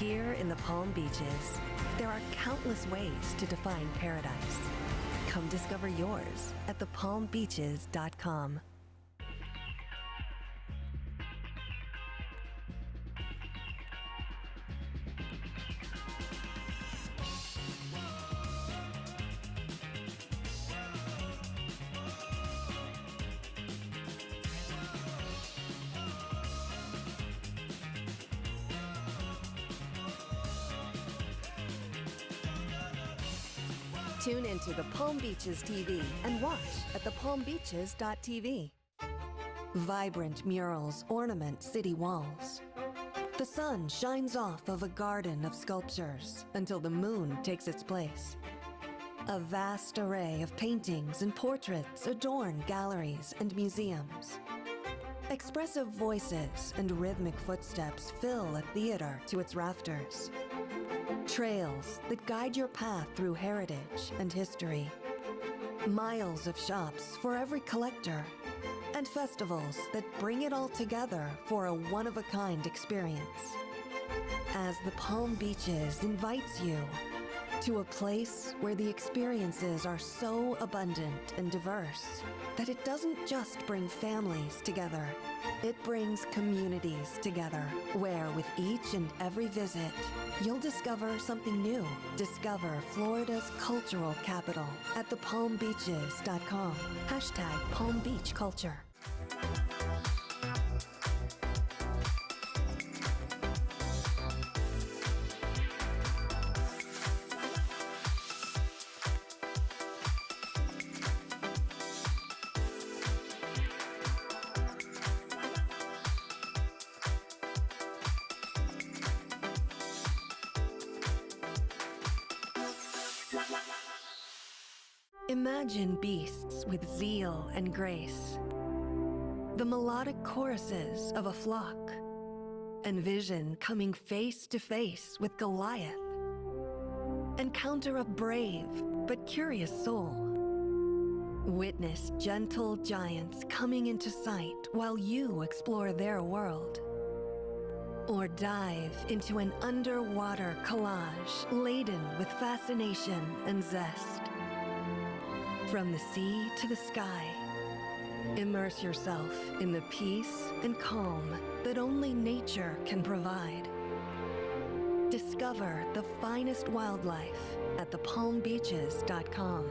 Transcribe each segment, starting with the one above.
Here in the Palm Beaches, there are countless ways to define paradise. Come discover yours at thepalmbeaches.com. Tune into the Palm Beaches TV and watch at thepalmbeaches.tv. Vibrant murals ornament city walls. The sun shines off of a garden of sculptures until the moon takes its place. A vast array of paintings and portraits adorn galleries and museums. Expressive voices and rhythmic footsteps fill a theater to its rafters. Trails that guide your path through heritage and history. Miles of shops for every collector. And festivals that bring it all together for a one-of-a-kind experience. As the Palm Beaches invites you to a place where the experiences are so abundant and diverse that it doesn't just bring families together, it brings communities together, where with each and every visit, you'll discover something new. Discover Florida's cultural capital at thepalmbeaches.com. #PalmBeachCulture. Imagine beasts with zeal and grace, the melodic choruses of a flock. Envision coming face to face with Goliath. Encounter a brave but curious soul. Witness gentle giants coming into sight while you explore their world. Or dive into an underwater collage laden with fascination and zest. From the sea to the sky, immerse yourself in the peace and calm that only nature can provide. Discover the finest wildlife at thepalmbeaches.com.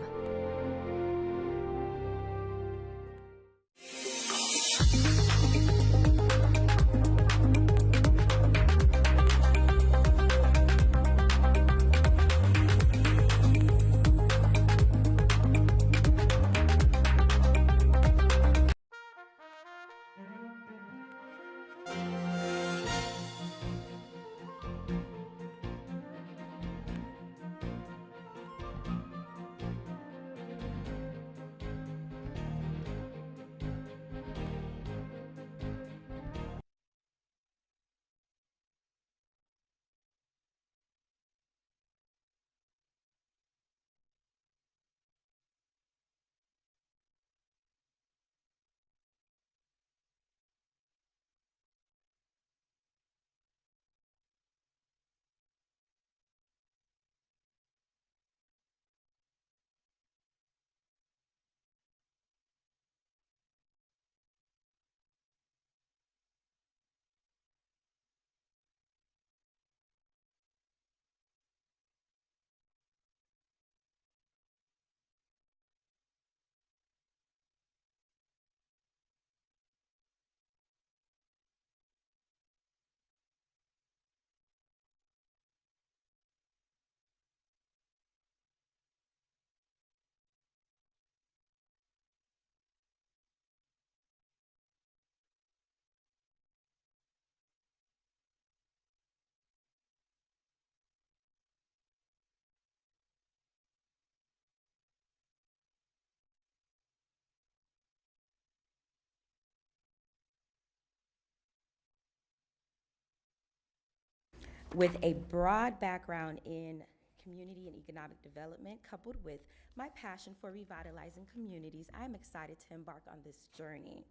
With a broad background in community and economic development, coupled with my passion for revitalizing communities, I am excited to embark on this journey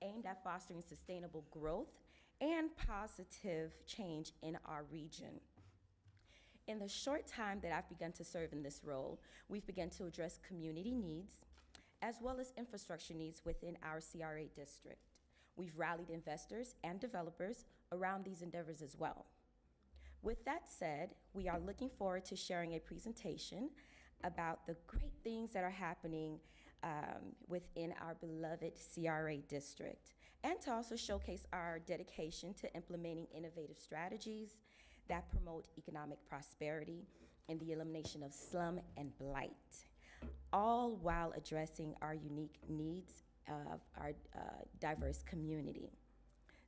aimed at fostering sustainable growth and positive change in our region. In the short time that I've begun to serve in this role, we've begun to address community needs as well as infrastructure needs within our CRA district. We've rallied investors and developers around these endeavors as well. With that said, we are looking forward to sharing a presentation about the great things that are happening within our beloved CRA district, and to also showcase our dedication to implementing innovative strategies that promote economic prosperity and the elimination of slum and blight, all while addressing our unique needs of our diverse community.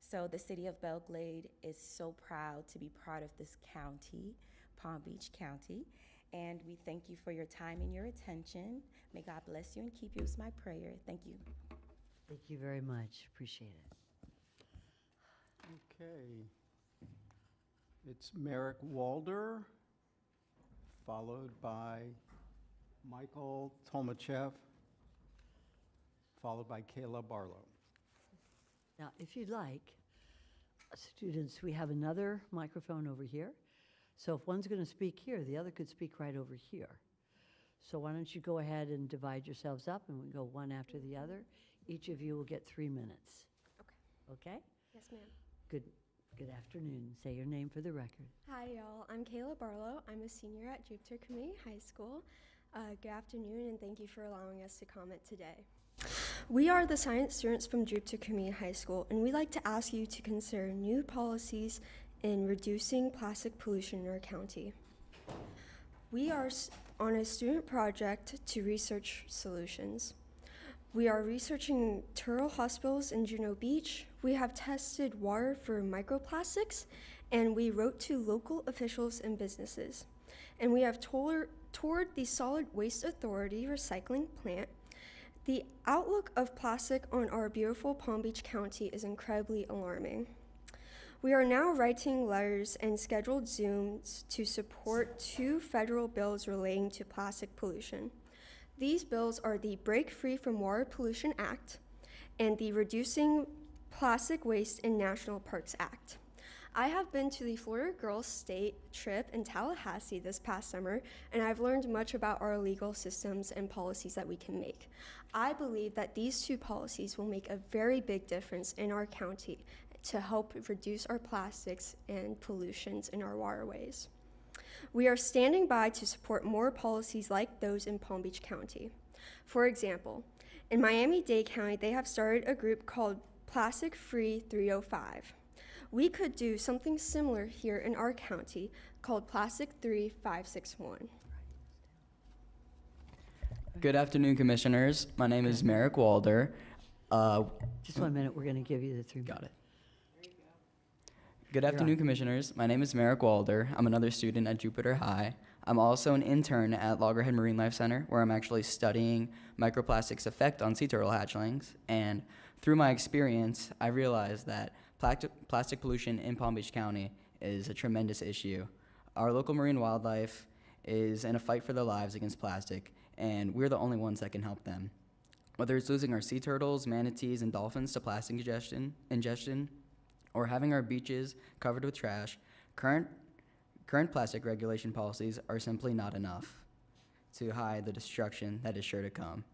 So the city of Belglade is so proud to be part of this county, Palm Beach County, and we thank you for your time and your attention. May God bless you and keep you is my prayer. Thank you. Thank you very much. Appreciate it. Okay. It's Merrick Walder, followed by Michael Tomachev, followed by Kayla Barlow. Now, if you'd like, students, we have another microphone over here. So if one's going to speak here, the other could speak right over here. So why don't you go ahead and divide yourselves up, and we go one after the other. Each of you will get 3 minutes. Okay. Okay? Yes, ma'am. Good afternoon. Say your name for the record. Hi, y'all. I'm Kayla Barlow. I'm a senior at Jupiter Community High School. Good afternoon, and thank you for allowing us to comment today. We are the science students from Jupiter Community High School, and we'd like to ask you to consider new policies in reducing plastic pollution in our county. We are on a student project to research solutions. We are researching turtle hospitals in Juno Beach. We have tested water for microplastics, and we wrote to local officials and businesses. And we have toured the Solid Waste Authority recycling plant. The outlook of plastic on our beautiful Palm Beach County is incredibly alarming. We are now writing letters and scheduled Zooms to support 2 federal bills relating to plastic pollution. These bills are the Break Free from Water Pollution Act and the Reducing Plastic Waste in National Parks Act. I have been to the Florida Girls State trip in Tallahassee this past summer, and I've learned much about our legal systems and policies that we can make. I believe that these 2 policies will make a very big difference in our county to help reduce our plastics and pollutions in our waterways. We are standing by to support more policies like those in Palm Beach County. For example, in Miami-Dade County, they have started a group called Plastic Free 305. We could do something similar here in our county called Plastic 3561. Good afternoon, Commissioners. My name is Merrick Walder. Just 1 minute, we're going to give you the 3 minutes. Got it. Good afternoon, Commissioners. My name is Merrick Walder. I'm another student at Jupiter High. I'm also an intern at Loggerhead Marine Life Center, where I'm actually studying microplastics' effect on sea turtle hatchlings. And through my experience, I realized that plastic pollution in Palm Beach County is a tremendous issue. Our local marine wildlife is in a fight for their lives against plastic, and we're the only ones that can help them. Whether it's losing our sea turtles, manatees, and dolphins to plastic ingestion, or having our beaches covered with trash, current plastic regulation policies are simply not enough to hide the destruction that is sure to come.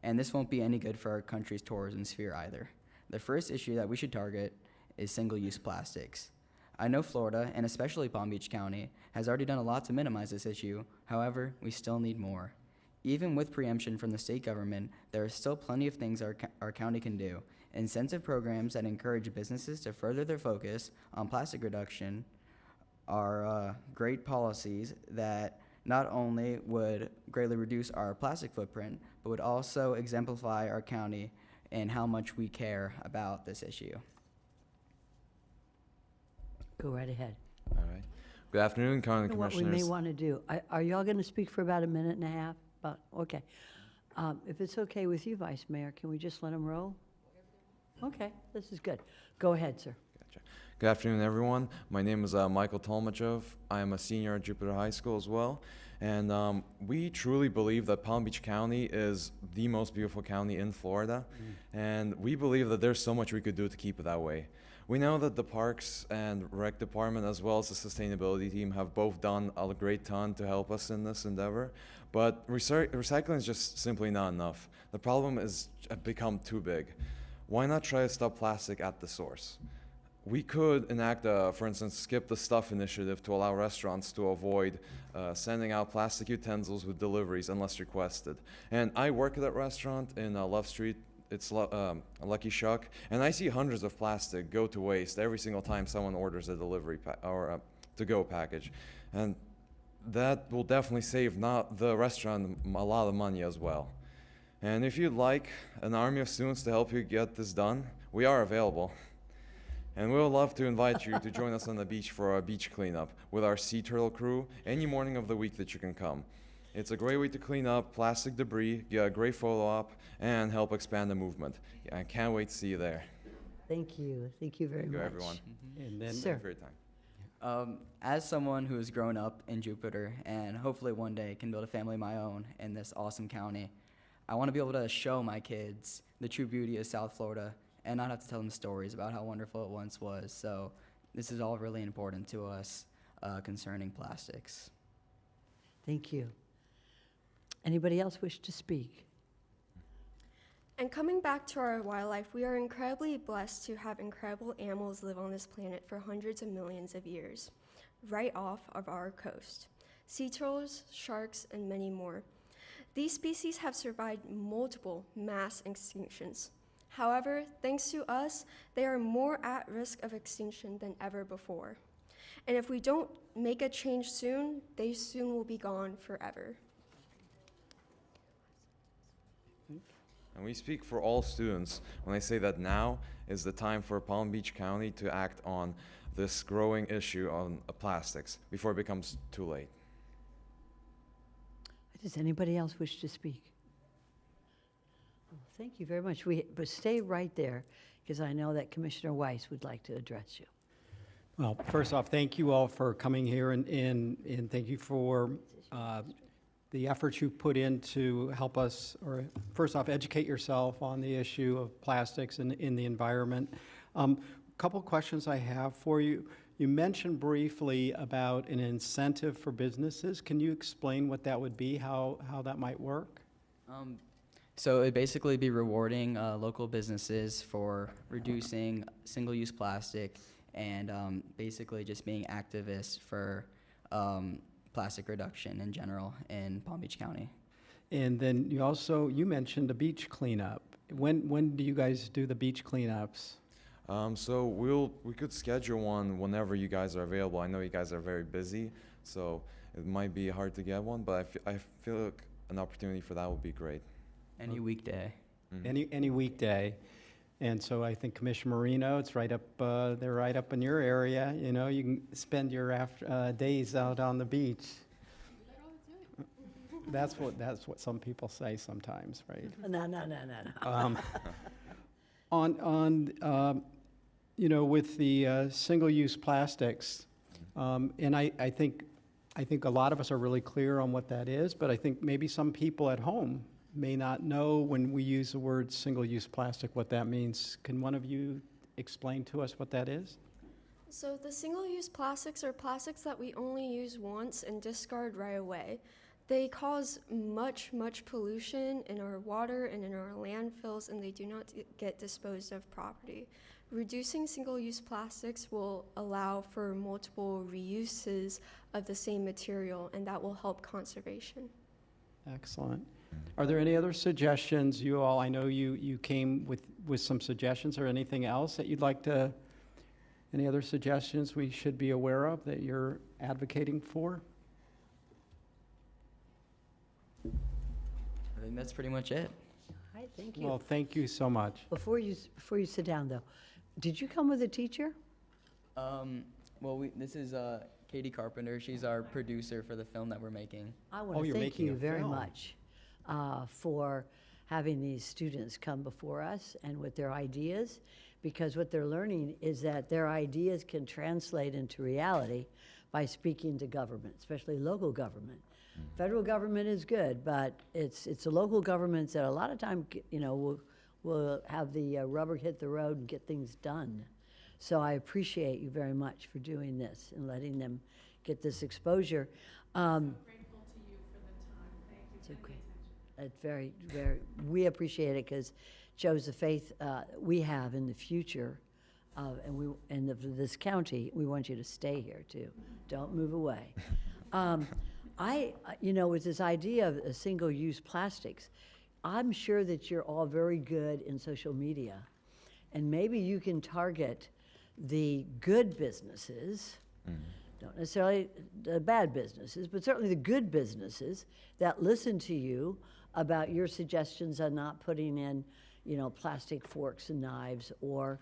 And this won't be any good for our country's tourism sphere either. The first issue that we should target is single-use plastics. I know Florida, and especially Palm Beach County, has already done a lot to minimize this issue. However, we still need more. Even with preemption from the state government, there are still plenty of things our county can do. Incentive programs that encourage businesses to further their focus on plastic reduction are great policies that not only would greatly reduce our plastic footprint, but would also exemplify our county and how much we care about this issue. Go right ahead. All right. Good afternoon, County What we Commissioners. may want to do, are y'all going to speak for about 1.5 minutes? Okay. If it's okay with you, Vice Mayor, can we just let them roll? Okay, this is good. Go ahead, sir. Gotcha. Good afternoon, everyone. My name is Michael Tolmachov. I am a senior at Jupiter High School as well. And we truly believe that Palm Beach County is the most beautiful county in Florida. And we believe that there's so much we could do to keep it that way. We know that the Parks and Rec Department as well as the sustainability team have both done a great ton to help us in this endeavor, but recycling is just simply not enough. The problem is become too big. Why not try to stop plastic at the source? We could enact, for instance, skip the stuff initiative to allow restaurants to avoid sending out plastic utensils with deliveries unless requested. And I work at that restaurant in Love Street. It's Lucky Shuck, and I see hundreds of plastic go to waste every single time someone orders a delivery or to-go package. And that will definitely save not the restaurant a lot of money as well. And if you'd like an army of students to help you get this done, we are available. And we would love to invite you to join us on the beach for our beach cleanup with our sea turtle crew any morning of the week that you can come. It's a great way to clean up plastic debris, get a great photo op, and help expand the movement. I can't wait to see you there. Thank you. Thank you very Thank you, much. everyone. And then, Sir. Thank you for your time. As someone who has grown up in Jupiter and hopefully one day can build a family of my own in this awesome county, I want to be able to show my kids the true beauty of South Florida and not have to tell them stories about how wonderful it once was. So this is all really important to us concerning plastics. Thank you. Anybody else wish to speak? And coming back to our wildlife, we are incredibly blessed to have incredible animals live on this planet for hundreds of millions of years, right off of our coast. Sea turtles, sharks, and many more. These species have survived multiple mass extinctions. However, thanks to us, they are more at risk of extinction than ever before. And if we don't make a change soon, they soon will be gone forever. And we speak for all students when I say that now is the time for Palm Beach County to act on this growing issue on plastics before it becomes too late. Does anybody else wish to speak? Well, thank you very much. But stay right there, because I know that Commissioner Weiss would like to address you. well, first off, thank you all for coming here, and thank you for the efforts you've put in to help us, or first off, educate yourself on the issue of plastics in the environment. Couple questions I have for you. You mentioned briefly about an incentive for businesses. Can you explain what that would be, how that might work? So it'd basically be rewarding local businesses for reducing single-use plastic and basically just being activists for plastic reduction in general in Palm Beach County. And then you mentioned a beach cleanup. When do you guys do the beach cleanups? So we could schedule one whenever you guys are available. I know you guys are very busy, so it might be hard to get one, but I feel like an opportunity for that would be great. Any weekday. Mm-hmm. Any weekday. And so I think Commissioner Marino, it's right up, they're right up in your area. You know, you can spend your days out on the beach. That's what some people say sometimes, right? No. With the single-use plastics, and I think a lot of us are really clear on what that is, but I think maybe some people at home may not know when we use the word single-use plastic what that means. Can one of you explain to us what that is? So the single-use plastics are plastics that we only use once and discard right away. They cause much pollution in our water and in our landfills, and they do not get disposed of properly. Reducing single-use plastics will allow for multiple reuses of the same material, and that will help conservation. Excellent. Are there any other suggestions, you all? I know you came with some suggestions, or anything else that you'd like to, any other suggestions we should be aware of that you're advocating for? I think that's pretty much it. All right, thank you. Well, thank you so much. Before you sit down, though, did you come with a teacher? This is Katie Carpenter. She's our producer for the film that we're making. I want to you're thank making you a very film. much for having these students come before us and with their ideas, because what they're learning is that their ideas can translate into reality by speaking to government, especially local government. Federal government is good, but it's the local governments that a lot of time, will have the rubber hit the road and get things done. So I appreciate you very much for doing this and letting them get this exposure. Grateful to you for the time. Thank you. It's And the okay. attention. It's very, we appreciate it because it shows the faith we have in the future and of this county. We want you to stay here too. Don't move away. With this idea of single-use plastics, I'm sure that you're all very good in social media, and maybe you can target the good businesses, not necessarily the bad businesses, but certainly the good businesses that listen to you about your suggestions on not putting in, plastic forks and knives, or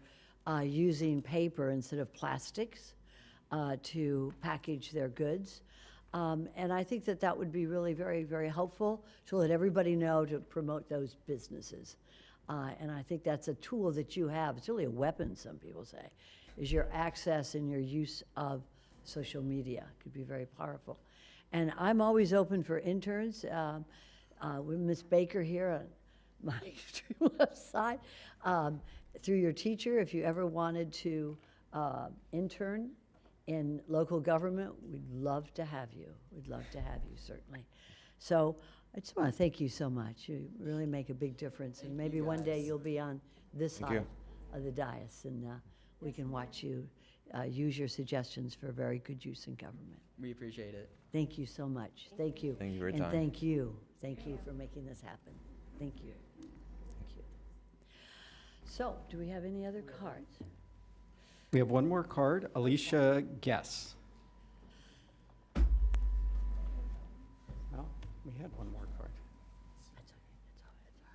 using paper instead of plastics to package their goods. And I think that would be really very, very helpful to let everybody know to promote those businesses. And I think that's a tool that you have. It's really a weapon, some people say, is your access and your use of social media. It could be very powerful. And I'm always open for interns. With Ms. Baker here on my extreme left side. Through your teacher, if you ever wanted to intern in local government, we'd love to have you. We'd love to have you, certainly. So I just want to thank you so much. You really make a big difference. And maybe one day you'll be on this Thank side you. of the dais, and we can watch you use your suggestions for very good use in government. We appreciate it. Thank you so much. Thank you. Thank you for your And time. thank you. Thank you for making this happen. Thank you. Thank you. So, do we have any other cards? We have one more card, Alicia Guess. Well, we had one more card. That's okay. That's all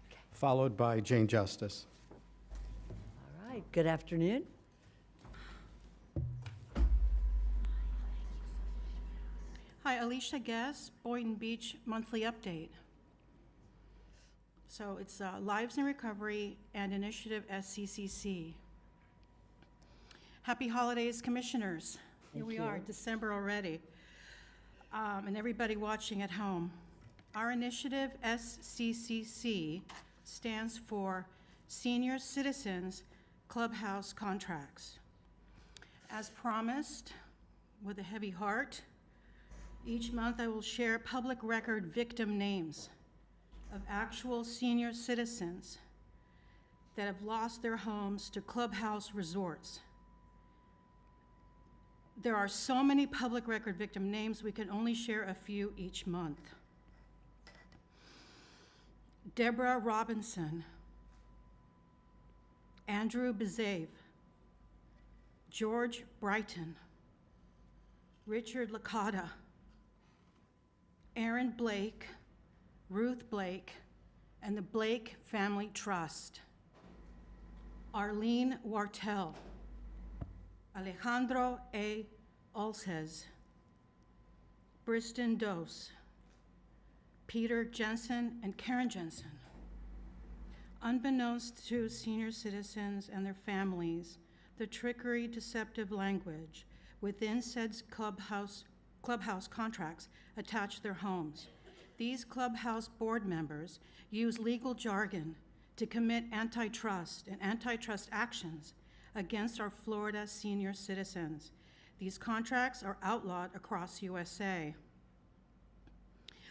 right. Followed by Jane Justice. All right. Good afternoon. Hi, Alicia Guess, Boynton Beach Monthly Update. So it's Lives in Recovery and Initiative SCCC. Happy holidays, commissioners. Here we are, December already. And everybody watching at home. Our initiative, SCCC, stands for Senior Citizens Clubhouse Contracts. As promised, with a heavy heart, each month I will share public record victim names of actual senior citizens that have lost their homes to clubhouse resorts. There are so many public record victim names, we can only share a few each month. Deborah Robinson, Andrew Bezave, George Brighton, Richard Licata, Aaron Blake, Ruth Blake, and the Blake Family Trust. Arlene Wartell, Alejandro A. Olses, Briston Dose, Peter Jensen, and Karen Jensen. Unbeknownst to senior citizens and their families, the trickery, deceptive language within said clubhouse contracts attach their homes. These clubhouse board members use legal jargon to commit antitrust and antitrust actions against our Florida senior citizens. These contracts are outlawed across USA.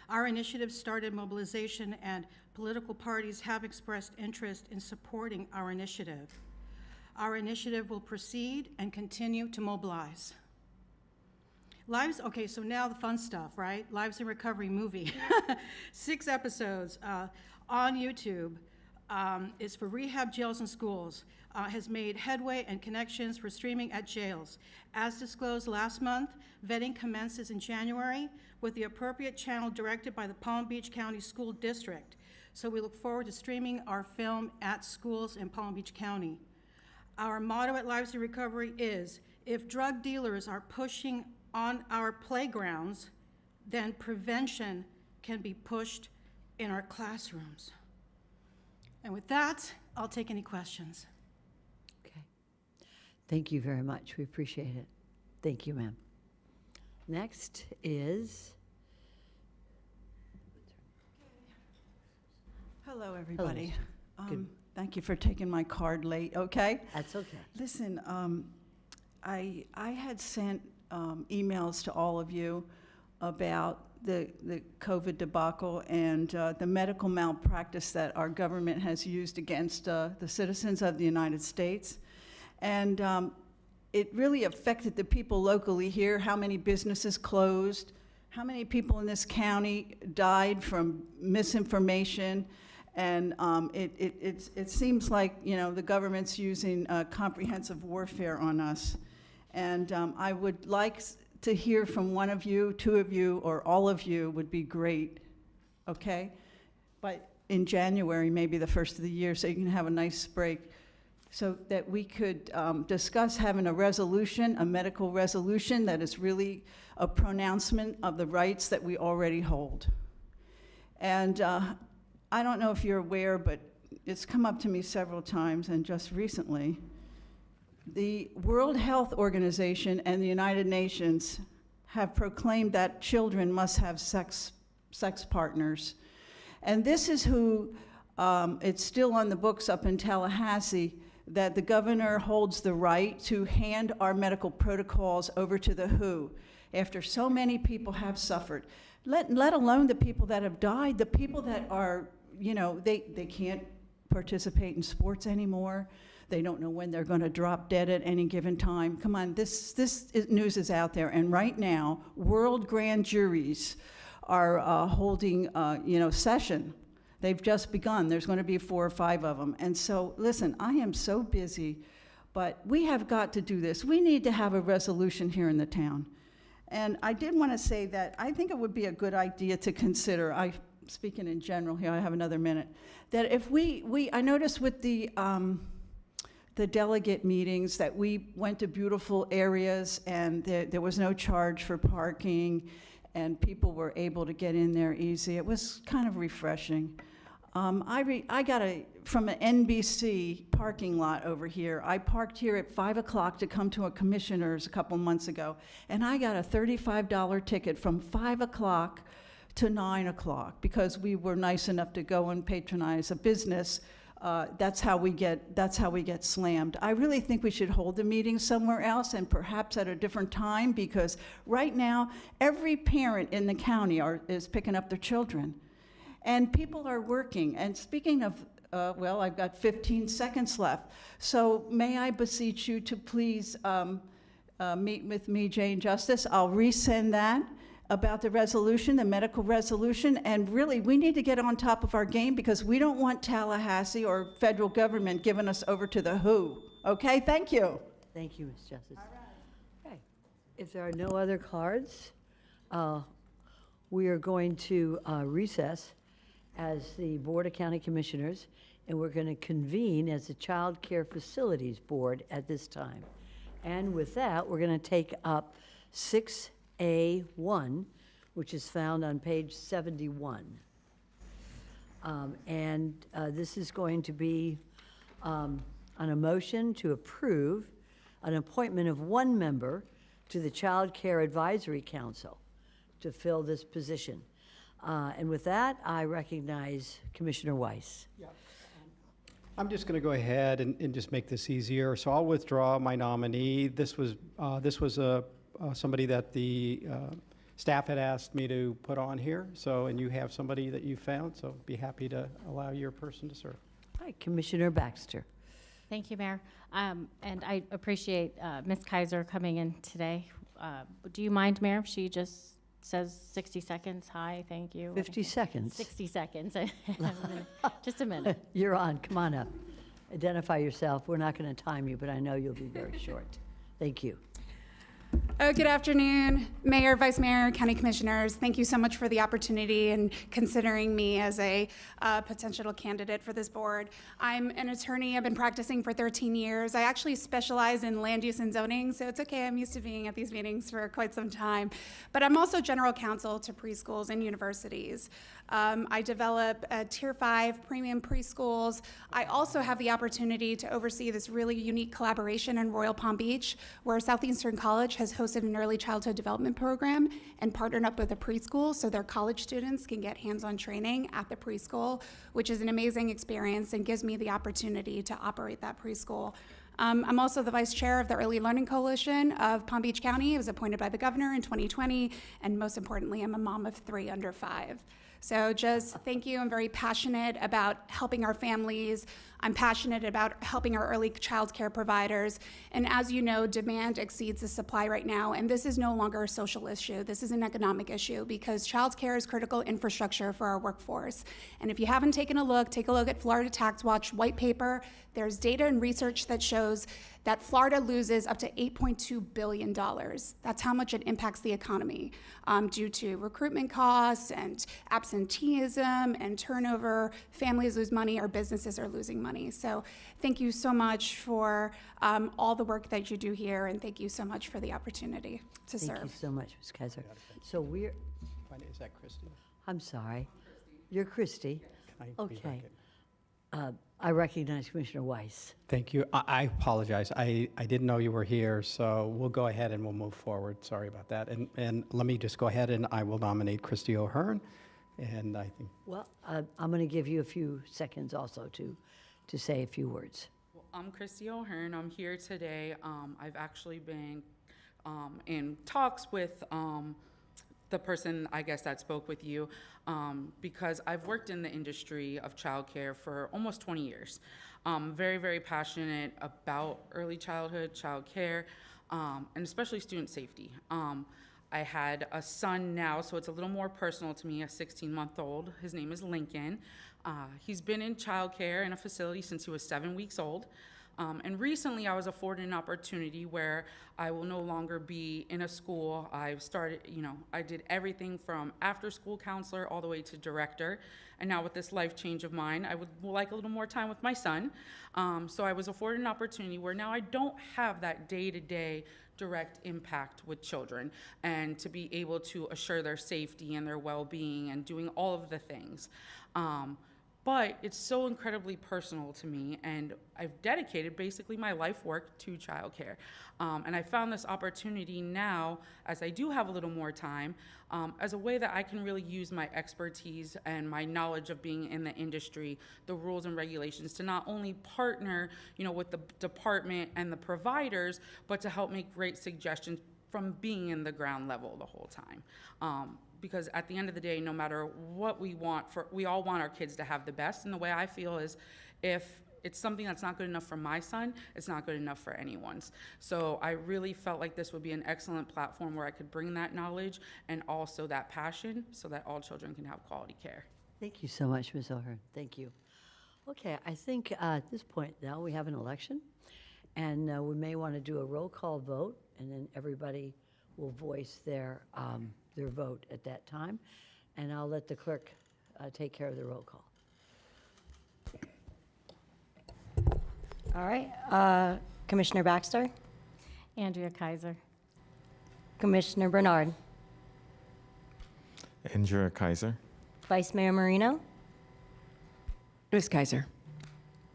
Our initiative started mobilization, and political parties have expressed interest in supporting our initiative. Our initiative will proceed and continue to mobilize. Okay, so now the fun stuff, right? Lives in Recovery movie. 6 episodes on YouTube. Is for rehab, jails, and schools. Has made headway and connections for streaming at jails. As disclosed last month, vetting commences in January with the appropriate channel directed by the Palm Beach County School District. So we look forward to streaming our film at schools in Palm Beach County. Our motto at Lives in Recovery is, if drug dealers are pushing on our playgrounds, then prevention can be pushed in our classrooms. And with that, I'll take any questions. Okay. Thank you very much. We appreciate it. Thank you, ma'am. Next is, Hello, everybody. Good. Thank you for taking my card late, okay? That's okay. Listen, I had sent emails to all of you about the COVID debacle and the medical malpractice that our government has used against the citizens of the United States. And it really affected the people locally here, how many businesses closed, how many people in this county died from misinformation. And it seems like, you know, the government's using comprehensive warfare on us. And I would like to hear from one of you, two of you, or all of you would be great, okay? But in January, maybe the first of the year, so you can have a nice break, so that we could discuss having a resolution, a medical resolution that is really a pronouncement of the rights that we already hold. And I don't know if you're aware, but it's come up to me several times, and just recently, the World Health Organization and the United Nations have proclaimed that children must have sex partners. And this is who, it's still on the books up in Tallahassee, that the governor holds the right to hand our medical protocols over to the WHO after so many people have suffered. Let alone the people that have died, the people that are, you know, they can't participate in sports anymore. They don't know when they're going to drop dead at any given time. Come on, this news is out there. And right now, world grand juries are holding, session. They've just begun. There's going to be 4 or 5 of them. And so, listen, I am so busy, but we have got to do this. We need to have a resolution here in the town. And I did want to say that I think it would be a good idea to consider, speaking in general here, I have another minute, that if I noticed with the delegate meetings that we went to beautiful areas and there was no charge for parking and people were able to get in there easy. It was kind of refreshing. I got from an NBC parking lot over here. I parked here at 5 o'clock to come to a commissioner's a couple months ago, and I got a $35 ticket from 5 o'clock to 9 o'clock because we were nice enough to go and patronize a business. That's how we get slammed. I really think we should hold the meeting somewhere else and perhaps at a different time, because right now every parent in the county is picking up their children, and people are working. And speaking of, well, I've got 15 seconds left, so may I beseech you to please meet with me, Jane Justice. I'll resend that about the resolution, the medical resolution, and really, we need to get on top of our game because we don't want Tallahassee or federal government giving us over to the WHO. Okay, thank you. Thank you, Ms. Justice. All right. Okay. If there are no other cards, we are going to recess as the Board of County Commissioners, and we're going to convene as the Child Care Facilities Board at this time. And with that, we're going to take up 6A1, which is found on page 71. This is going to be on a motion to approve an appointment of one member to the Child Care Advisory Council to fill this position. And with that, I recognize Commissioner Weiss. Yeah. I'm just going to go ahead and just make this easier. So I'll withdraw my nominee. This was somebody that the staff had asked me to put on here. So, and you have somebody that you found, so be happy to allow your person to serve. All right, Commissioner Baxter. Thank you, Mayor. And I appreciate Ms. Kaiser coming in today. Do you mind, Mayor, if she just says 60 seconds? Hi, thank you. 50 seconds. 60 seconds. Just a minute. You're on. Come on up. Identify yourself. We're not going to time you, but I know you'll be very short. Thank you. Good afternoon, Mayor, Vice Mayor, County Commissioners. Thank you so much for the opportunity and considering me as a potential candidate for this board. I'm an attorney. I've been practicing for 13 years. I actually specialize in land use and zoning, so it's okay. I'm used to being at these meetings for quite some time. But I'm also general counsel to preschools and universities. I develop Tier 5 premium preschools. I also have the opportunity to oversee this really unique collaboration in Royal Palm Beach, where Southeastern College has hosted hosted an early childhood development program and partnered up with a preschool so their college students can get hands-on training at the preschool, which is an amazing experience and gives me the opportunity to operate that preschool. I'm also the vice chair of the Early Learning Coalition of Palm Beach County. I was appointed by the governor in 2020, and most importantly, I'm a mom of 3 under 5. So just thank you. I'm very passionate about helping our families. I'm passionate about helping our early child care providers. And as you know, demand exceeds the supply right now, and this is no longer a social issue. This is an economic issue because child care is critical infrastructure for our workforce. And if you haven't taken a look, take a look at Florida Tax Watch white paper. There's data and research that shows that Florida loses up to $8.2 billion. That's how much it impacts the economy due to recruitment costs and absenteeism and turnover. Families lose money, our businesses are losing money. So thank you so much for all the work that you do here, and thank you so much for the opportunity to serve. Thank you so much, Ms. Kaiser. So we're, Is that Christy? I'm sorry, you're Christy. Can I be Okay. back I recognize Commissioner Weiss. Thank you. I apologize. I didn't know you were here, so we'll go ahead and we'll move forward. Sorry about that. And let me just go ahead and I will nominate Christy O'Hearn. And I think, Well, I'm going to give you a few seconds also to say a few words. Well, I'm Christy O'Hearn. I'm here today. I've actually been in talks with the person, I guess, that spoke with you, because I've worked in the industry of childcare for almost 20 years. Very, very passionate about early childhood, childcare, and especially student safety. I had a son now, so it's a little more personal to me, a 16-month-old. His name is Lincoln. He's been in childcare in a facility since he was 7 weeks old. And recently I was afforded an opportunity where I will no longer be in a school. I've started, I did everything from after school counselor all the way to director. And now with this life change of mine, I would like a little more time with my son. So I was afforded an opportunity where now I don't have that day-to-day direct impact with children, and to be able to assure their safety and their well-being and doing all of the things. But it's so incredibly personal to me, and I've dedicated basically my life work to childcare. And I found this opportunity now, as I do have a little more time, as a way that I can really use my expertise and my knowledge of being in the industry, the rules and regulations, to not only partner, with the department and the providers, but to help make great suggestions from being in the ground level the whole time. Because at the end of the day, no matter what we want, we all want our kids to have the best. And the way I feel is, if it's something that's not good enough for my son, it's not good enough for anyone's. So I really felt like this would be an excellent platform where I could bring that knowledge and also that passion so that all children can have quality care. Thank you so much, Ms. O'Hearn. Thank you. Okay, I think at this point now we have an election, and we may want to do a roll call vote, and then everybody will voice their vote at that time. And I'll let the clerk take care of the roll call. All right. Commissioner Baxter, Andrea Kaiser. Commissioner Bernard, Andrea Kaiser. Vice Mayor Marino, Ms. Kaiser.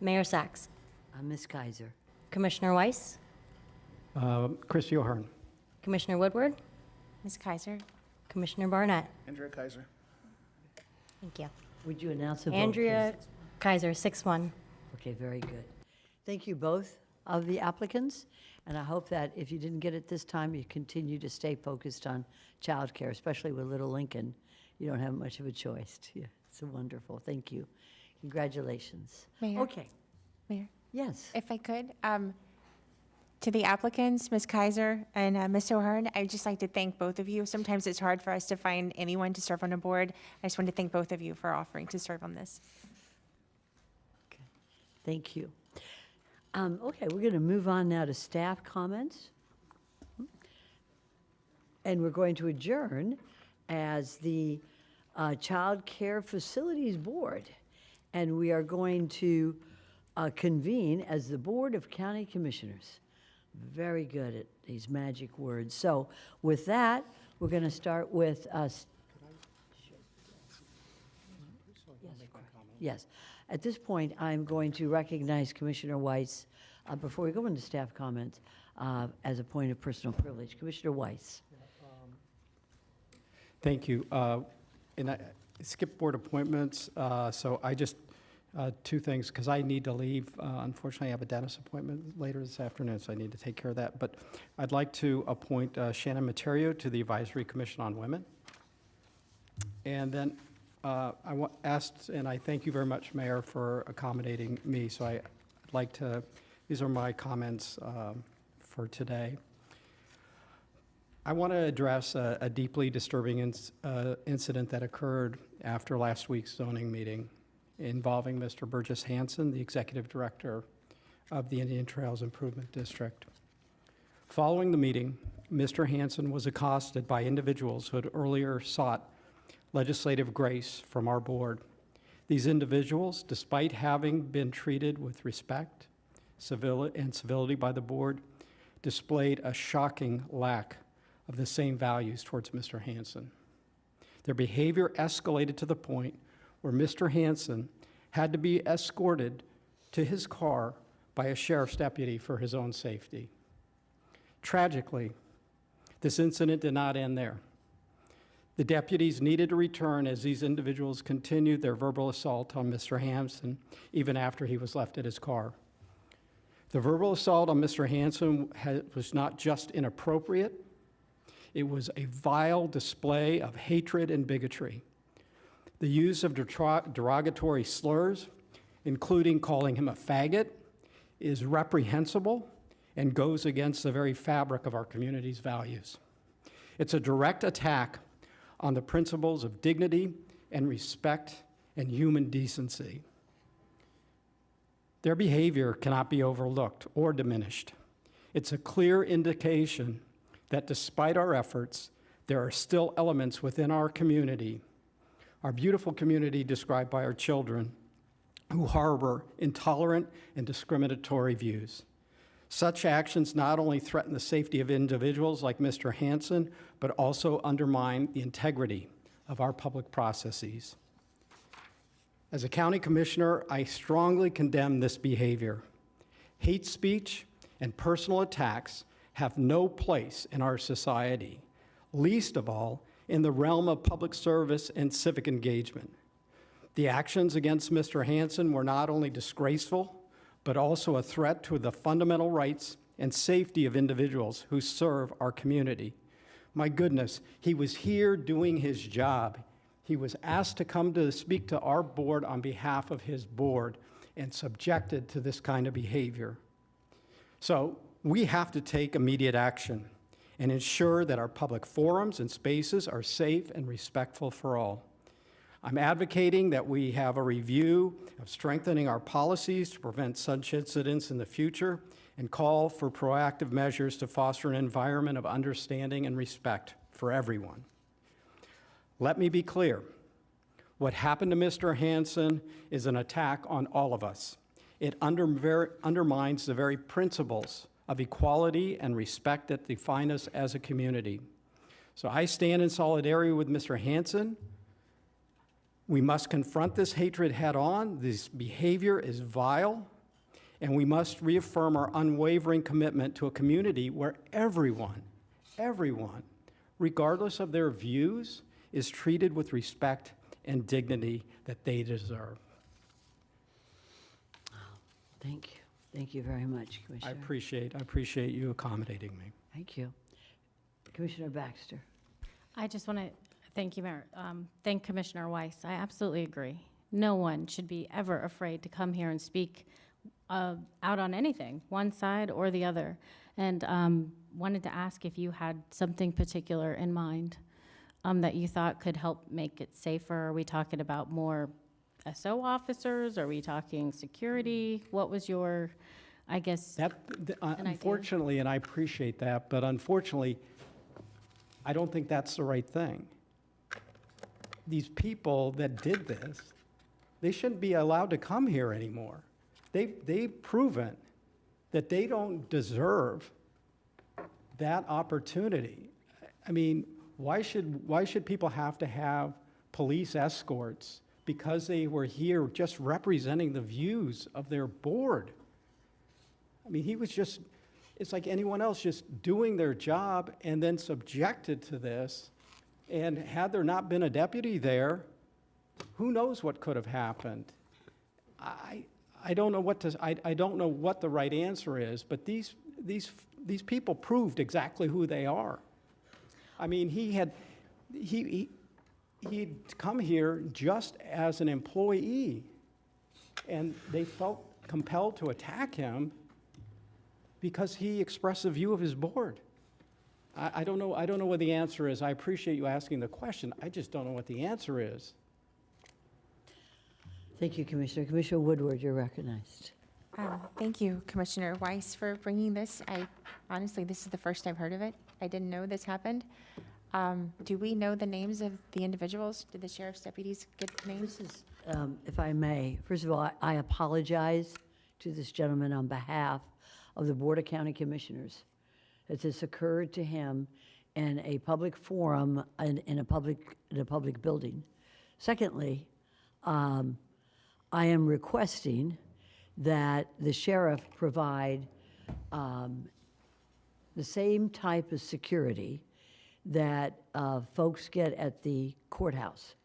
Mayor Sachs, Ms. Kaiser. Commissioner Weiss, Christy O'Hearn. Commissioner Woodward, Ms. Kaiser. Commissioner Barnett. Andrea Kaiser. Thank you. Would you announce the vote, Andrea please? Kaiser, 6-1. Okay, very good. Thank you both of the applicants, and I hope that if you didn't get it this time, you continue to stay focused on childcare, especially with little Lincoln. You don't have much of a choice. Yeah, it's wonderful. Thank you. Congratulations. Mayor? Okay. Mayor? Yes. If I could, to the applicants, Ms. Kaiser and Ms. O'Hearn, I'd just like to thank both of you. Sometimes it's hard for us to find anyone to serve on a board. I just want to thank both of you for offering to serve on this. Okay. Thank you. Okay, we're going to move on now to staff comments. And we're going to adjourn as the Child Care Facilities Board. And we are going to convene as the Board of County Commissioners. Very good at these magic words. So with that, we're going to start with us. Yes. At this point, I'm going to recognize Commissioner Weiss. Before we go into staff comments, as a point of personal privilege. Commissioner Weiss. Thank you. And I skipped board appointments, so I just, two things, because I need to leave. Unfortunately, I have a dentist appointment later this afternoon, so I need to take care of that. But I'd like to appoint Shannon Materio to the Advisory Commission on Women. And then asked, and I thank you very much, Mayor, for accommodating me. So I'd like to, these are my comments for today. I want to address a deeply disturbing incident that occurred after last week's zoning meeting involving Mr. Burgess Hanson, the Executive Director of the Indian Trails Improvement District. Following the meeting, Mr. Hanson was accosted by individuals who had earlier sought legislative grace from our board. These individuals, despite having been treated with respect, civility by the board, displayed a shocking lack of the same values towards Mr. Hanson. Their behavior escalated to the point where Mr. Hanson had to be escorted to his car by a sheriff's deputy for his own safety. Tragically, this incident did not end there. The deputies needed to return as these individuals continued their verbal assault on Mr. Hanson even after he was left at his car. The verbal assault on Mr. Hanson was not just inappropriate, it was a vile display of hatred and bigotry. The use of derogatory slurs, including calling him a faggot, is reprehensible and goes against the very fabric of our community's values. It's a direct attack on the principles of dignity and respect and human decency. Their behavior cannot be overlooked or diminished. It's a clear indication that despite our efforts, there are still elements within our community, our beautiful community described by our children, who harbor intolerant and discriminatory views. Such actions not only threaten the safety of individuals like Mr. Hanson, but also undermine the integrity of our public processes. As a county commissioner, I strongly condemn this behavior. Hate speech and personal attacks have no place in our society, least of all in the realm of public service and civic engagement. The actions against Mr. Hanson were not only disgraceful, but also a threat to the fundamental rights and safety of individuals who serve our community. My goodness, he was here doing his job. He was asked to come to speak to our board on behalf of his board and subjected to this kind of behavior. So we have to take immediate action and ensure that our public forums and spaces are safe and respectful for all. I'm advocating that we have a review of strengthening our policies to prevent such incidents in the future and call for proactive measures to foster an environment of understanding and respect for everyone. Let me be clear. What happened to Mr. Hanson is an attack on all of us. It undermines the very principles of equality and respect that define us as a community. So I stand in solidarity with Mr. Hanson. We must confront this hatred head on. This behavior is vile, and we must reaffirm our unwavering commitment to a community where everyone, regardless of their views, is treated with respect and dignity that they deserve. Thank you. Thank you very much, I Commissioner. appreciate you accommodating me. Thank you. Commissioner Baxter. I just want to thank you, Mayor. Thank Commissioner Weiss. I absolutely agree. No one should be ever afraid to come here and speak out on anything, one side or the other. And wanted to ask if you had something particular in mind that you thought could help make it safer. Are we talking about more SO officers? Are we talking security? What was your, I guess, Unfortunately, and I appreciate that, but unfortunately, I don't think that's the right thing. These people that did this, they shouldn't be allowed to come here anymore. They've proven that they don't deserve that opportunity. I mean, why should people have to have police escorts because they were here just representing the views of their board? I mean, he was just it's like anyone else just doing their job and then subjected to this. And had there not been a deputy there, who knows what could have happened? I don't know what to, I don't know what the right answer is, but these people proved exactly who they are. I mean, he'd come here just as an employee, and they felt compelled to attack him because he expressed a view of his board. I don't know what the answer is. I appreciate you asking the question. I just don't know what the answer is. Thank you, Commissioner. Commissioner Woodward, you're recognized. Thank you, Commissioner Weiss, for bringing this. Honestly, this is the first I've heard of it. I didn't know this happened. Do we know the names of the individuals? Did the sheriff's deputies get names? This is, if I may, first of all, I apologize to this gentleman on behalf of the Board of County Commissioners that this occurred to him in a public forum in a public building. Secondly, I am requesting that the sheriff provide the same type of security that folks get at the courthouse.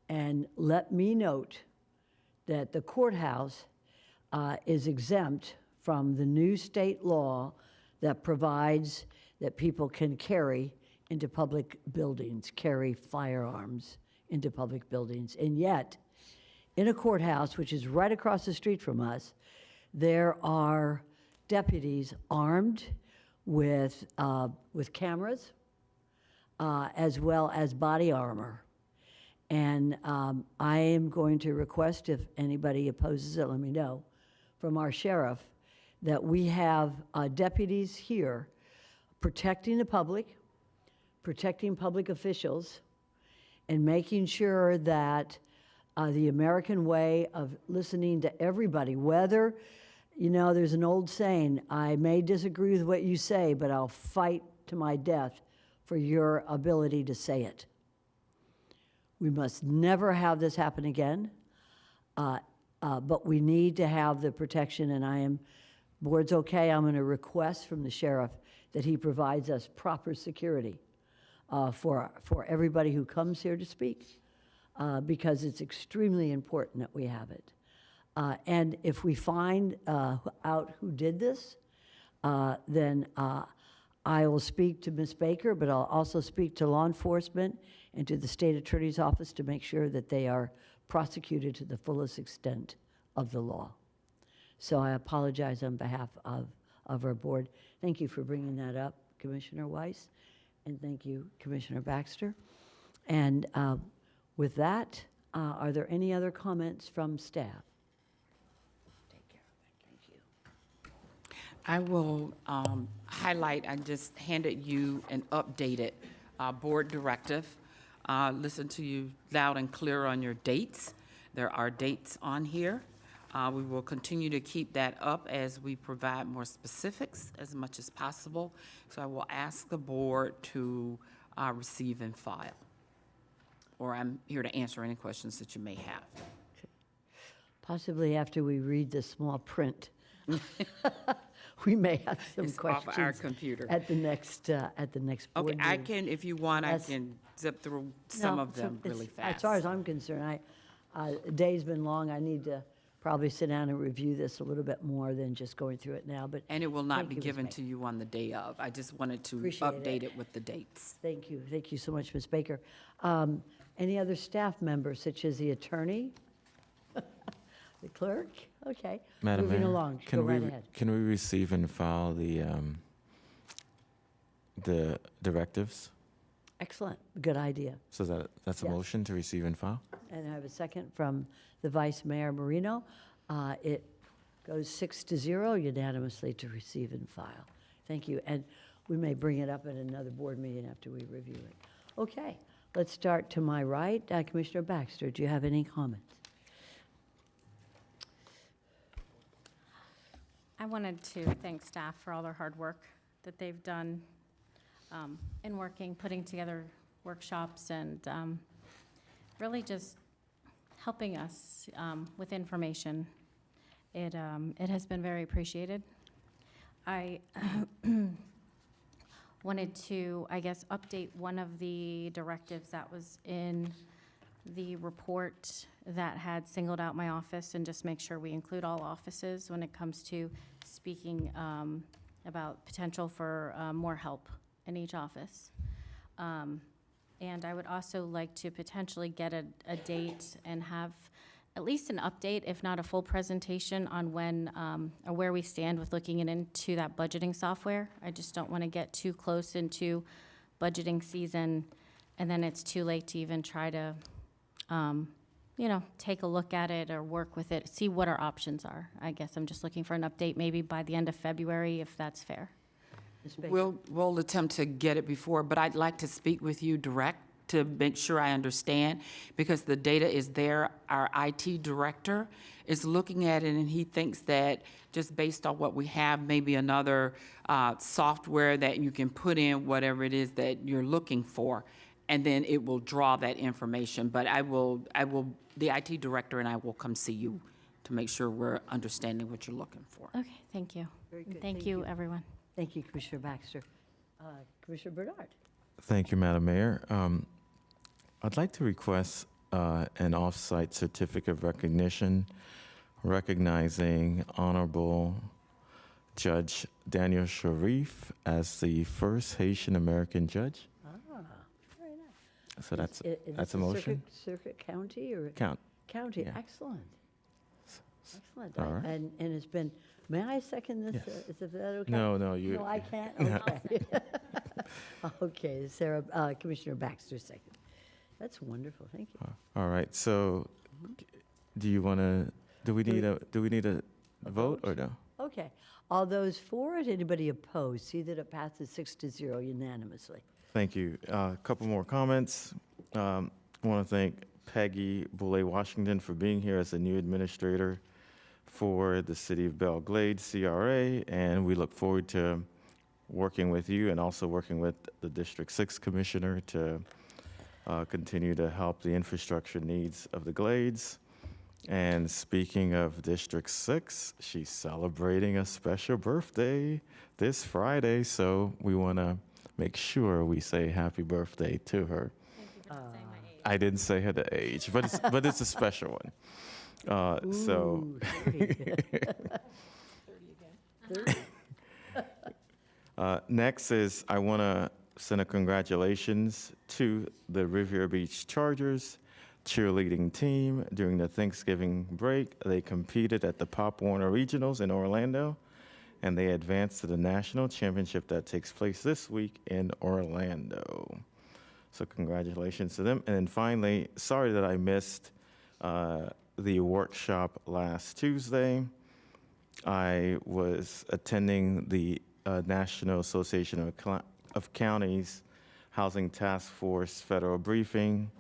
And let me note that the courthouse is exempt from the new state law that provides that people can carry into public buildings, carry firearms into public buildings. And yet, in a courthouse, which is right across the street from us, there are deputies armed with cameras, as well as body armor. And I am going to request, if anybody opposes it, let me know, from our sheriff, that we have deputies here protecting the public, protecting public officials, and making sure that the American way of listening to everybody, whether, you know, there's an old saying, I may disagree with what you say, but I'll fight to my death for your ability to say it. We must never have this happen again, but we need to have the protection, and board's okay, I'm going to request from the sheriff that he provides us proper security for everybody who comes here to speak, because it's extremely important that we have it. And if we find out who did this, then I will speak to Ms. Baker, but I'll also speak to law enforcement and to the state attorney's office to make sure that they are prosecuted to the fullest extent of the law. So I apologize on behalf of our board. Thank you for bringing that up, Commissioner Weiss, and thank you, Commissioner Baxter. And with that, are there any other comments from staff? Take care. Thank you. I will highlight, I just handed you an updated board directive. Listen to you loud and clear on your dates. There are dates on here. We will continue to keep that up as we provide more specifics as much as possible. So I will ask the board to receive and file. Or I'm here to answer any questions that you may have. Possibly after we read the small print, we may have some It's questions off our computer. at the next board Okay, I meeting. can, if you want, I That's- can zip through some No, of them really fast. As far as I'm concerned, the day's been long. I need to probably sit down and review this a little bit more than just going through it now, but. And it will not thank be you, Ms. given Baker. to you on the day of. I just wanted to Appreciate it. update it with the dates. Thank you. Thank you so much, Ms. Baker. Any other staff members, such as the attorney? The clerk? Okay. Madam Moving Mayor, along. Go right ahead. can we receive and file the directives? Excellent. Good idea. So that's a Yes. motion to receive and file? And I have a second from the Vice Mayor Marino. It goes 6-0 unanimously to receive and file. Thank you. And we may bring it up at another board meeting after we review it. Okay, let's start to my right. Commissioner Baxter, do you have any comments? I wanted to thank staff for all their hard work that they've done in working, putting together workshops, and really just helping us with information. It has been very appreciated. I wanted to, I guess, update one of the directives that was in the report that had singled out my office, and just make sure we include all offices when it comes to speaking about potential for more help in each office. And I would also like to potentially get a date and have at least an update, if not a full presentation, on when or where we stand with looking into that budgeting software. I just don't want to get too close into budgeting season, and then it's too late to even try to, take a look at it or work with it, see what our options are. I guess I'm just looking for an update maybe by the end of February, if that's fair. We'll attempt to get it before, but I'd like to speak with you direct to make sure I understand, because the data is there. Our IT director is looking at it, and he thinks that just based on what we have, maybe another software that you can put in whatever it is that you're looking for, and then it will draw that information. But the IT director and I will come see you to make sure we're understanding what you're looking for. Okay, thank you. Very good. Thank you, everyone. Thank you, Commissioner Baxter. Commissioner Bernard. Thank you, Madam Mayor. I'd like to request an off-site certificate of recognition recognizing Honorable Judge Daniel Sharif as the first Haitian American judge. Very nice. So that's Is a this motion. Circuit County or? County, Yeah. Excellent. Excellent. All right. And it's been, may I second this? Yes. Is that okay? No, you. No, I can't? Okay. Okay, Sarah, Commissioner Baxter second. That's wonderful, thank you. All right. So, do we need a vote or no? Okay, all those for it, anybody opposed? See that it passes 6-0 unanimously. Thank you. A couple more comments. I want to thank Peggy Boulay-Washington for being here as the new administrator for the City of Belle Glade CRA, and we look forward to working with you and also working with the District 6 Commissioner to continue to help the infrastructure needs of the Glades. And speaking of District 6, she's celebrating a special birthday this Friday, so we want to make sure we say happy birthday to her. I didn't say her the age, but it's a special one. So. Ooh, 30. 30 again. Next is I want to send a congratulations to the Riviera Beach Chargers cheerleading team. During the Thanksgiving break, they competed at the Pop Warner Regionals in Orlando, and they advanced to the national championship that takes place this week in Orlando. So congratulations to them. And then finally, sorry that I missed the workshop last Tuesday. I was attending the National Association of Counties Housing Task Force federal briefing,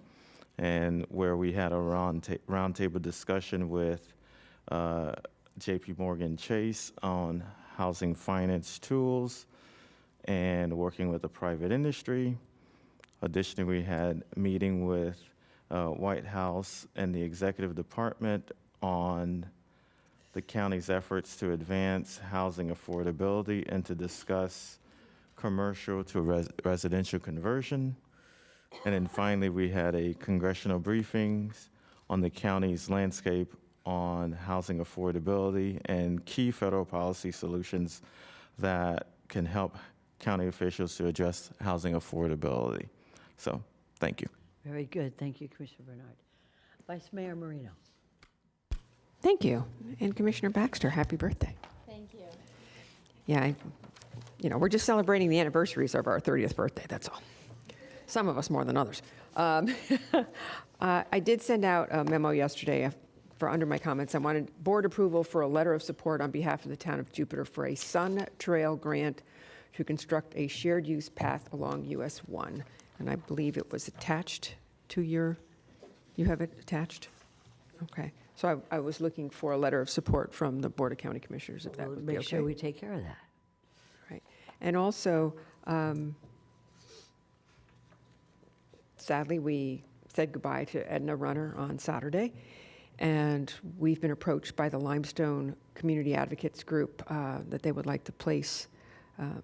and where we had a roundtable discussion with JP Morgan Chase on housing finance tools and working with the private industry. Additionally, we had a meeting with White House and the executive department on the county's efforts to advance housing affordability and to discuss commercial to residential conversion. And then finally, we had a congressional briefings on the county's landscape on housing affordability and key federal policy solutions that can help county officials to address housing affordability. So, thank you. Very good, thank you, Commissioner Bernard. Vice Mayor Marino. Thank you. And Commissioner Baxter, happy birthday. Thank you. Yeah, we're just celebrating the anniversaries of our 30th birthday, that's all. Some of us more than others. I did send out a memo yesterday for under my comments. I wanted board approval for a letter of support on behalf of the town of Jupiter for a Sun Trail grant to construct a shared use path along US 1. And I believe it was attached to you have it attached? Okay. So I was looking for a letter of support from the Board of County Commissioners, if that would be okay. Make sure we take care of that. Right. And also, sadly, we said goodbye to Edna Runner on Saturday. And we've been approached by the Limestone Community Advocates Group that they would like to place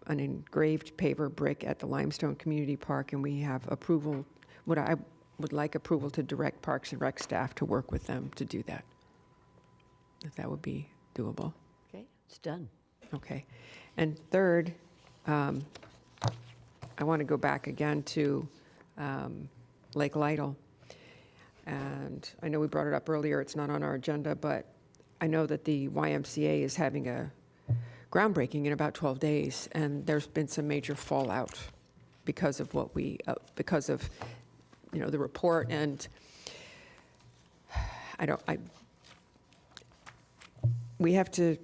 an engraved paver brick at the Limestone Community Park, and we have approval. I would like approval to direct Parks and Rec staff to work with them to do that, if that would be doable. Okay, it's done. Okay. And third, I want to go back again to Lake Lytle. And I know we brought it up earlier, it's not on our agenda, but I know that the YMCA is having a groundbreaking in about 12 days, and there's been some major fallout because of what because of, the report, and we have to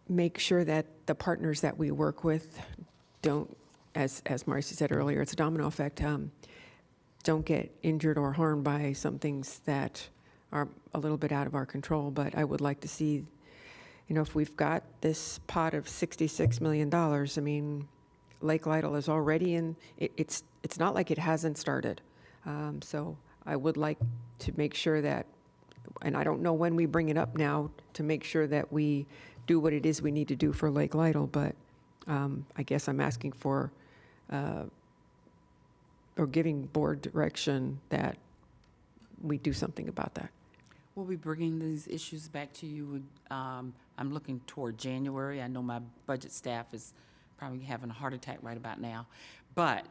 make sure that the partners that we work with don't, as Marcy said earlier, it's a domino effect, don't get injured or harmed by some things that are a little bit out of our control. But I would like to see, if we've got this pot of $66 million, I mean, Lake Lytle is already in, it's not like it hasn't started. So I would like to make sure that, and I don't know when we bring it up now, to make sure that we do what it is we need to do for Lake Lytle, but I guess I'm asking for, or giving board direction that we do something about that. We'll be bringing these issues back to you. I'm looking toward January. I know my budget staff is probably having a heart attack right about now. But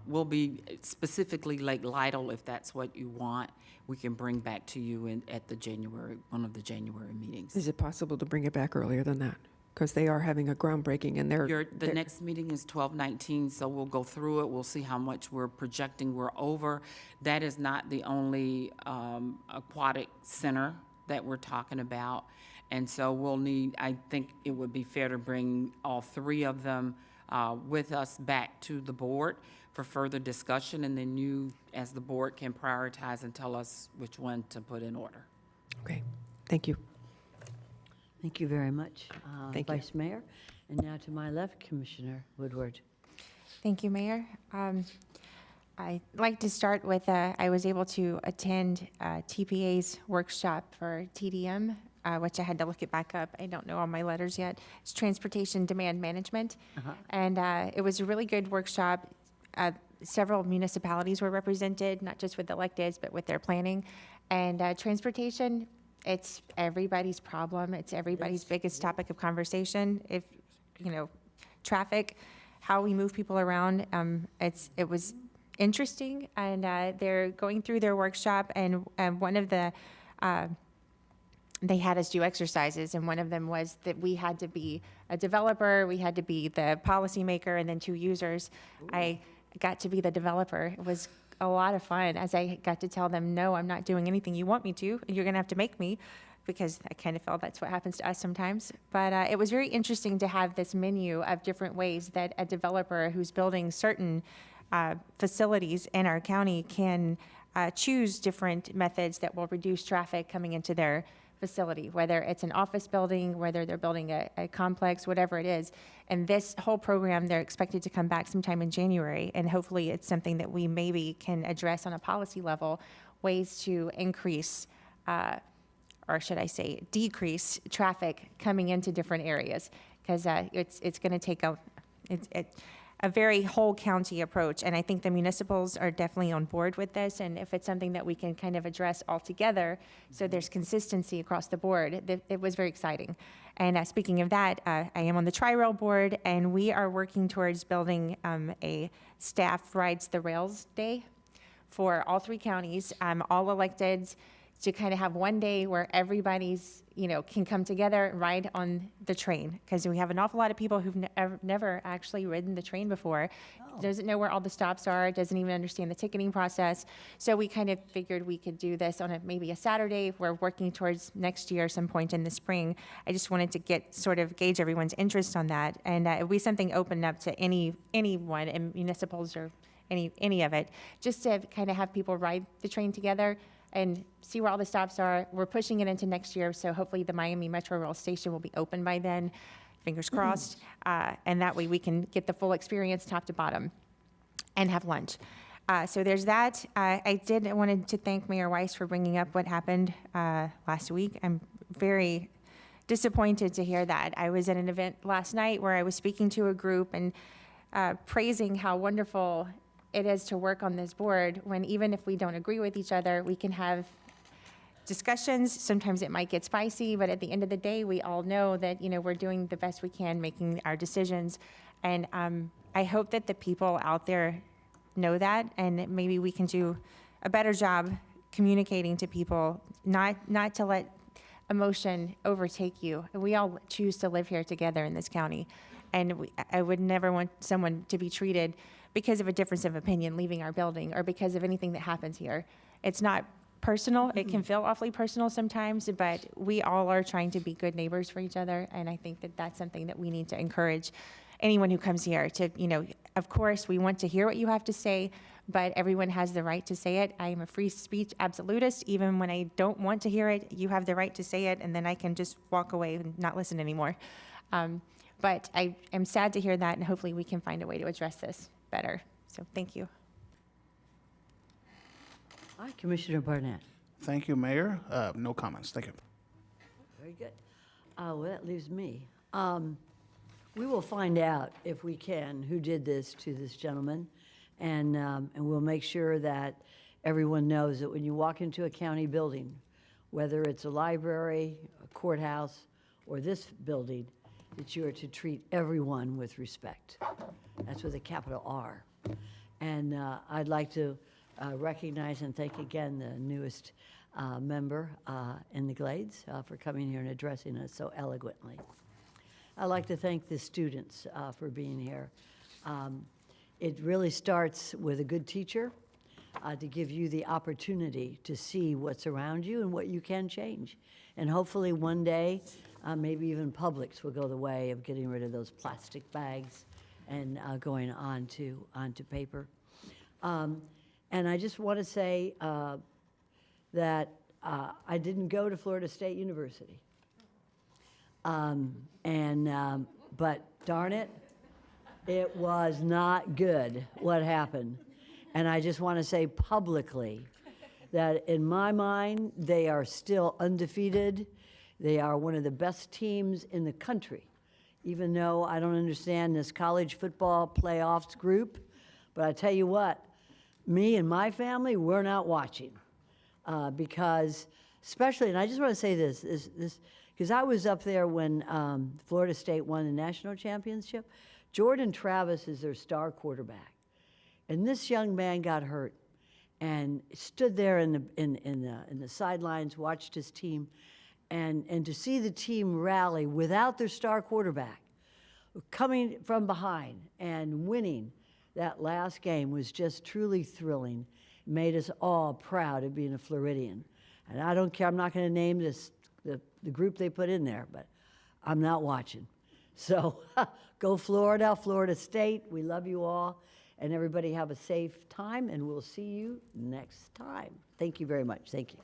we'll be specifically Lake Lytle, if that's what you want, we can bring back to you at one of the January meetings. Is it possible to bring it back earlier than that? Because they are having a groundbreaking, and The next meeting is 12/19, so we'll go through it. We'll see how much we're projecting we're over. That is not the only aquatic center that we're talking about. And so we'll need, I think it would be fair to bring all three of them with us back to the board for further discussion, and then you, as the board, can prioritize and tell us which one to put in order. Okay, thank you. Thank you very much, Thank you. Vice Mayor. And now to my left, Commissioner Woodward. Thank you, Mayor. I'd like to start with, I was able to attend TPA's workshop for TDM, which I had to look it back up. I don't know all my letters yet. It's Transportation Demand Management. And it was a really good workshop. Several municipalities were represented, not just with electeds, but with their planning. And transportation, it's everybody's problem. It's everybody's biggest topic of conversation. If, traffic, how we move people around, it was interesting. And they're going through their workshop, and one of the, they had us do exercises, and one of them was that we had to be a developer, we had to be the policymaker, and then two users. Ooh. I got to be the developer. It was a lot of fun, as I got to tell them, no, I'm not doing anything you want me to. You're gonna have to make me, because I kind of felt that's what happens to us sometimes. But it was very interesting to have this menu of different ways that a developer who's building certain facilities in our county can choose different methods that will reduce traffic coming into their facility, whether it's an office building, whether they're building a complex, whatever it is. And this whole program, they're expected to come back sometime in January, and hopefully it's something that we maybe can address on a policy level, ways to increase, or should I say decrease traffic coming into different areas, because it's going to take a very whole county approach. And I think the municipals are definitely on board with this. And if it's something that we can kind of address all together, so there's consistency across the board, it was very exciting. And speaking of that, I am on the Tri-Rail board, and we are working towards building a staff rides the rails day for all three counties, all electeds, to kind of have one day where everybody's, can come together and ride on the train. Because we have an awful lot of people who've never actually ridden the train before, doesn't know where all the stops are, doesn't even understand the ticketing process. So we kind of figured we could do this on maybe a Saturday. We're working towards next year, some point in the spring. I just wanted to gauge everyone's interest on that. And it would be something open up to anyone, and municipals or any of it, just to kind of have people ride the train together and see where all the stops are. We're pushing it into next year, so hopefully the Miami Metro Rail station will be open by then, fingers crossed, and that way we can get the full experience top to bottom and have lunch. So there's that. I wanted to thank Mayor Weiss for bringing up what happened last week. I'm very disappointed to hear that. I was at an event last night where I was speaking to a group and praising how wonderful it is to work on this board when even if we don't agree with each other, we can have discussions. Sometimes it might get spicy, but at the end of the day, we all know that, we're doing the best we can making our decisions. And I hope that the people out there know that, and maybe we can do a better job communicating to people, not to let emotion overtake you. We all choose to live here together in this county, and I would never want someone to be treated because of a difference of opinion leaving our building or because of anything that happens here. It's not personal. It can feel awfully personal sometimes, but we all are trying to be good neighbors for each other, and I think that that's something that we need to encourage anyone who comes here to, of course, we want to hear what you have to say, but everyone has the right to say it. I am a free speech absolutist. Even when I don't want to hear it, you have the right to say it, and then I can just walk away and not listen anymore. But I am sad to hear that, and hopefully we can find a way to address this better. So thank you. Hi, Commissioner Barnett. Thank you, Mayor. No comments. Thank you. Very good. Well, that leaves me. We will find out, if we can, who did this to this gentleman, and we'll make sure that everyone knows that when you walk into a county building, whether it's a library, a courthouse, or this building, that you are to treat everyone with respect. That's with a capital R. And I'd like to recognize and thank again the newest member in the Glades for coming here and addressing us so eloquently. I'd like to thank the students for being here. It really starts with a good teacher to give you the opportunity to see what's around you and what you can change. And hopefully one day, maybe even Publix will go the way of getting rid of those plastic bags and going on to paper. And I just want to say that I didn't go to Florida State University. But darn it, it was not good what happened. And I just want to say publicly that in my mind, they are still undefeated. They are one of the best teams in the country, even though I don't understand this college football playoffs group. But I tell you what, me and my family, we're not watching because, especially, and I just want to say this, because I was up there when Florida State won the national championship. Jordan Travis is their star quarterback. And this young man got hurt and stood there in the sidelines, watched his team, and to see the team rally without their star quarterback, coming from behind and winning that last game was just truly thrilling. It made us all proud of being a Floridian. And I don't care, I'm not going to name the group they put in there, but I'm not watching. So go Florida, Florida State. We love you all. And everybody have a safe time, and we'll see you next time. Thank you very much. Thank you.